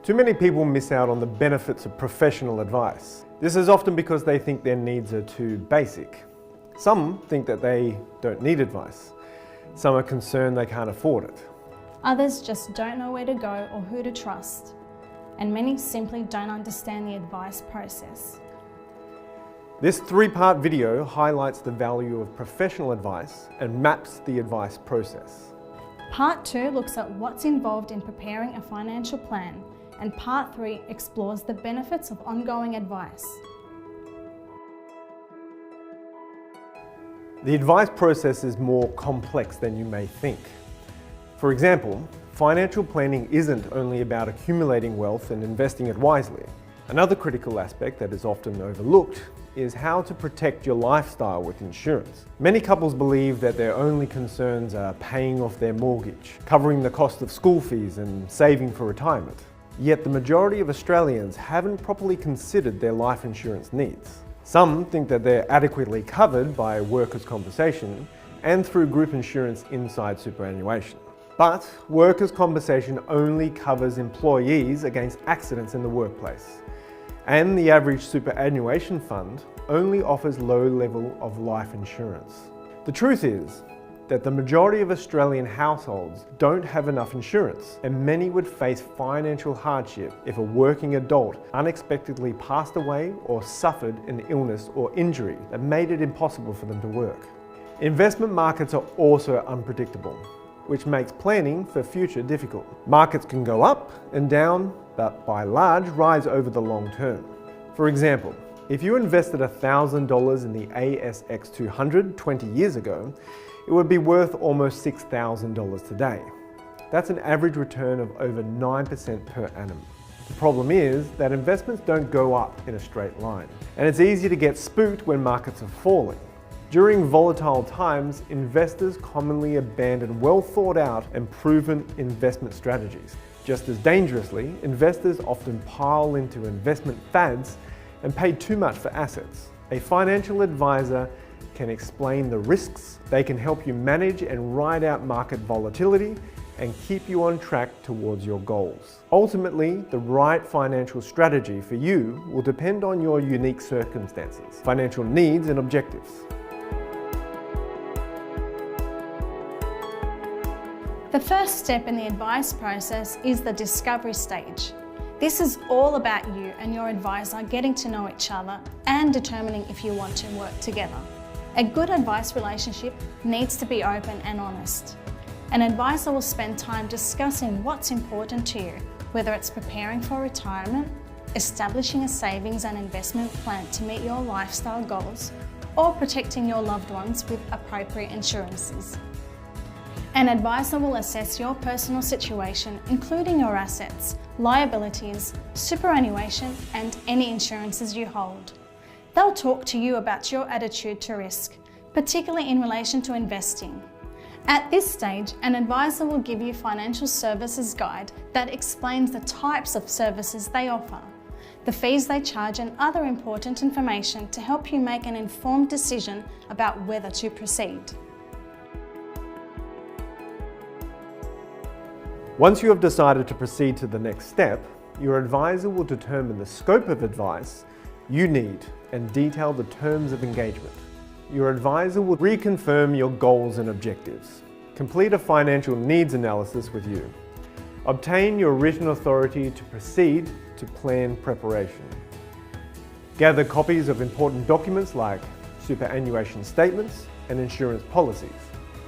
Too many people miss out on the benefits of professional advice. This is often because they think their needs are too basic. Some think that they don't need advice. Some are concerned they can't afford it. Others just don't know where to go or who to trust. And many simply don't understand the advice process. This three-part video highlights the value of professional advice and maps the advice process. Part 2 looks at what's involved in preparing a financial plan, and Part 3 explores the benefits of ongoing advice. The advice process is more complex than you may think. For example, financial planning isn't only about accumulating wealth and investing it wisely. Another critical aspect that is often overlooked is how to protect your lifestyle with insurance. Many couples believe that their only concerns are paying off their mortgage, covering the cost of school fees and saving for retirement. Yet the majority of Australians haven't properly considered their life insurance needs. Some think that they're adequately covered by workers' compensation and through group insurance inside superannuation. But workers' compensation only covers employees against accidents in the workplace. And the average superannuation fund only offers low level of life insurance. The truth is that the majority of Australian households don't have enough insurance, and many would face financial hardship if a working adult unexpectedly passed away or suffered an illness or injury that made it impossible for them to work. Investment markets are also unpredictable, which makes planning for future difficult. Markets can go up and down, but by and large rise over the long term. For example, if you invested $1,000 in the ASX 200 20 years ago, it would be worth almost $6,000 today. That's an average return of over 9% per annum. The problem is that investments don't go up in a straight line, and it's easy to get spooked when markets are falling. During volatile times, investors commonly abandon well thought out and proven investment strategies. Just as dangerously, investors often pile into investment fads and pay too much for assets. A financial advisor can explain the risks, they can help you manage and ride out market volatility and keep you on track towards your goals. Ultimately, the right financial strategy for you will depend on your unique circumstances, financial needs and objectives. The first step in the advice process is the discovery stage. This is all about you and your advisor getting to know each other and determining if you want to work together. A good advice relationship needs to be open and honest. An advisor will spend time discussing what's important to you, whether it's preparing for retirement, establishing a savings and investment plan to meet your lifestyle goals, or protecting your loved ones with appropriate insurances. An advisor will assess your personal situation, including your assets, liabilities, superannuation, and any insurances you hold. They'll talk to you about your attitude to risk, particularly in relation to investing. At this stage, an advisor will give you a financial services guide that explains the types of services they offer, the fees they charge, and other important information to help you make an informed decision about whether to proceed. Once you have decided to proceed to the next step, your advisor will determine the scope of advice you need and detail the terms of engagement. Your advisor will reconfirm your goals and objectives, complete a financial needs analysis with you, obtain your written authority to proceed to plan preparation, gather copies of important documents like superannuation statements and insurance policies,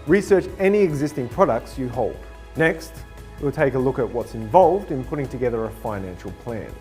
research any existing products you hold. Next, we'll take a look at what's involved in putting together a financial plan.